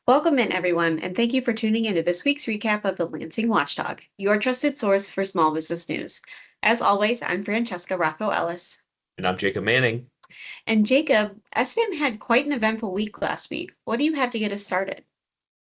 Welcome in, everyone, and thank you for tuning into this week's recap of the Lansing Watchdog, your trusted source for small business news. As always, I'm Francesca Rocco Ellis. And I'm Jacob Manning. And Jacob, SBM had quite an eventful week last week. What do you have to get us started?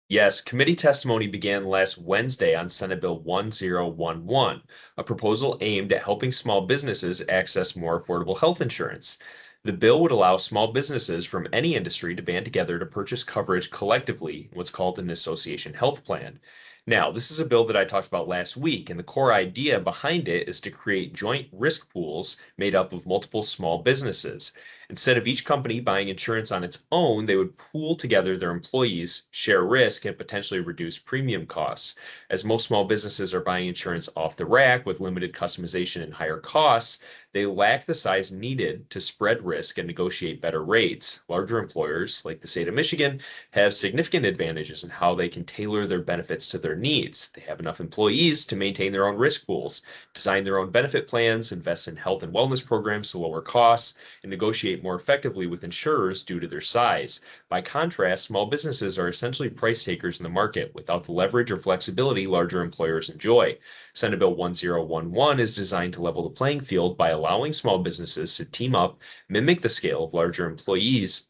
Yes, committee testimony began last Wednesday on Senate Bill 1011, a proposal aimed at helping small businesses access more affordable health insurance. The bill would allow small businesses from any industry to band together to purchase coverage collectively, what's called an association health plan. Now, this is a bill that I talked about last week, and the core idea behind it is to create joint risk pools made up of multiple small businesses. Instead of each company buying insurance on its own, they would pool together their employees, share risk, and potentially reduce premium costs. As most small businesses are buying insurance off the rack with limited customization and higher costs, they lack the size needed to spread risk and negotiate better rates. Larger employers, like the state of Michigan, have significant advantages in how they can tailor their benefits to their needs. They have enough employees to maintain their own risk pools, design their own benefit plans, invest in health and wellness programs to lower costs, and negotiate more effectively with insurers due to their size. By contrast, small businesses are essentially price takers in the market without the leverage or flexibility larger employers enjoy. Senate Bill 1011 is designed to level the playing field by allowing small businesses to team up, mimic the scale of larger employers,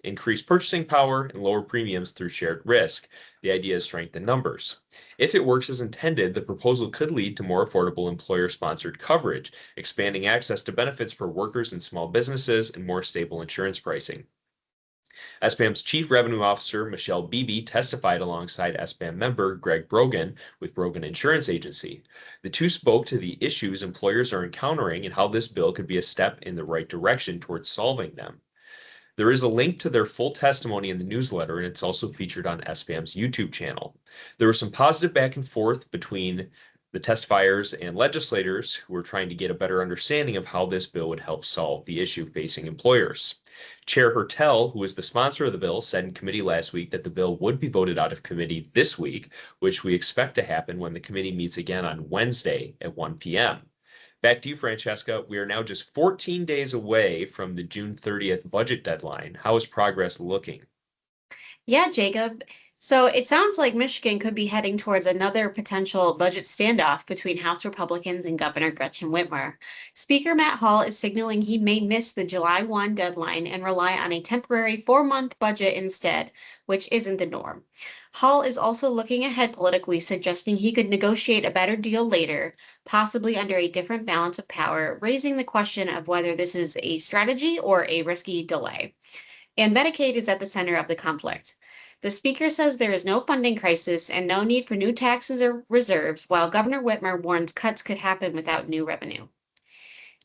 increase purchasing power, and lower premiums through shared risk. The idea is strength in numbers. If it works as intended, the proposal could lead to more affordable employer-sponsored coverage, expanding access to benefits for workers and small businesses, and more stable insurance pricing. SBAM's Chief Revenue Officer, Michelle Beebe, testified alongside SBAM member Greg Brogan with Brogan Insurance Agency. The two spoke to the issues employers are encountering and how this bill could be a step in the right direction towards solving them. There is a link to their full testimony in the newsletter, and it's also featured on SBAM's YouTube channel. There was some positive back and forth between the testifiers and legislators who were trying to get a better understanding of how this bill would help solve the issue facing employers. Chair Hertel, who is the sponsor of the bill, said in committee last week that the bill would be voted out of committee this week, which we expect to happen when the committee meets again on Wednesday at 1 p.m. Back to you, Francesca. We are now just 14 days away from the June 30th budget deadline. How is progress looking? Yeah, Jacob. So it sounds like Michigan could be heading towards another potential budget standoff between House Republicans and Governor Gretchen Whitmer. Speaker Matt Hall is signaling he may miss the July 1 deadline and rely on a temporary 4-month budget instead, which isn't the norm. Hall is also looking ahead politically, suggesting he could negotiate a better deal later, possibly under a different balance of power, raising the question of whether this is a strategy or a risky delay. And Medicaid is at the center of the conflict. The speaker says there is no funding crisis and no need for new taxes or reserves, while Governor Whitmer warns cuts could happen without new revenue.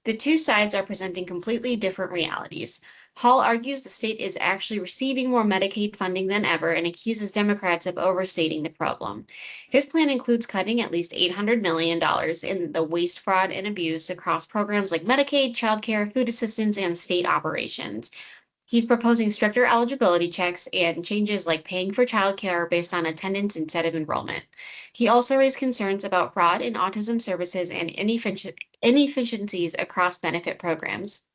The two sides are presenting completely different realities. Hall argues the state is actually receiving more Medicaid funding than ever and accuses Democrats of overstating the problem. His plan includes cutting at least $800 million in the waste, fraud, and abuse across programs like Medicaid, childcare, food assistance, and state operations. He's proposing stricter eligibility checks and changes like paying for childcare based on attendance instead of enrollment. He also raised concerns about fraud in autism services and inefficiencies across benefit programs.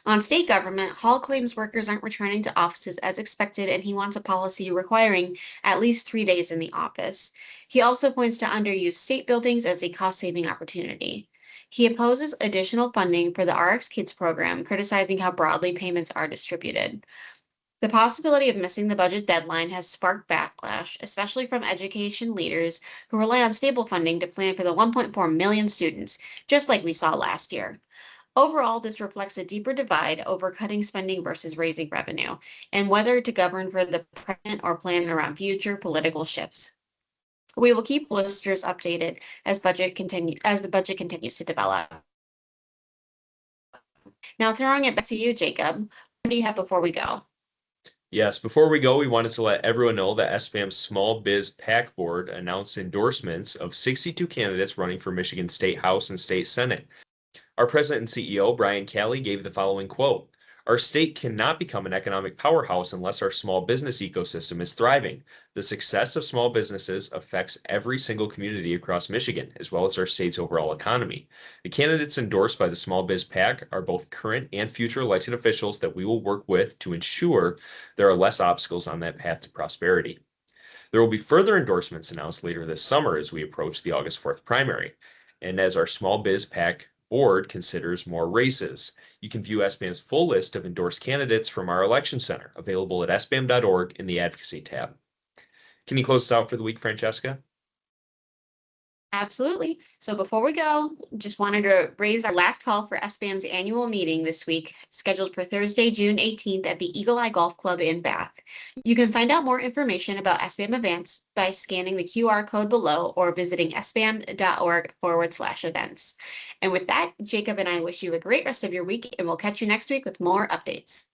On state government, Hall claims workers aren't returning to offices as expected, and he wants a policy requiring at least 3 days in the office. He also points to underused state buildings as a cost-saving opportunity. He opposes additional funding for the RX Kids program, criticizing how broadly payments are distributed. The possibility of missing the budget deadline has sparked backlash, especially from education leaders who rely on stable funding to plan for the 1.4 million students, just like we saw last year. Overall, this reflects a deeper divide over cutting spending versus raising revenue, and whether to govern for the present or plan around future political shifts. We will keep listeners updated as the budget continues to develop. Now, throwing it back to you, Jacob, what do you have before we go? Yes, before we go, we wanted to let everyone know that SBAM's Small Biz PAC Board announced endorsements of 62 candidates running for Michigan State House and State Senate. Our president and CEO, Brian Calley, gave the following quote: Our state cannot become an economic powerhouse unless our small business ecosystem is thriving. The success of small businesses affects every single community across Michigan, as well as our state's overall economy. The candidates endorsed by the Small Biz PAC are both current and future elected officials that we will work with to ensure there are less obstacles on that path to prosperity. There will be further endorsements announced later this summer as we approach the August 4th primary. And as our Small Biz PAC board considers more races, you can view SBAM's full list of endorsed candidates from our election center, available at sbam.org in the Advocacy tab. Can you close us out for the week, Francesca? Absolutely. So before we go, just wanted to raise our last call for SBAM's annual meeting this week, scheduled for Thursday, June 18th at the Eagle Eye Golf Club in Bath. You can find out more information about SBAM events by scanning the QR code below or visiting sbam.org/events. And with that, Jacob and I wish you a great rest of your week, and we'll catch you next week with more updates.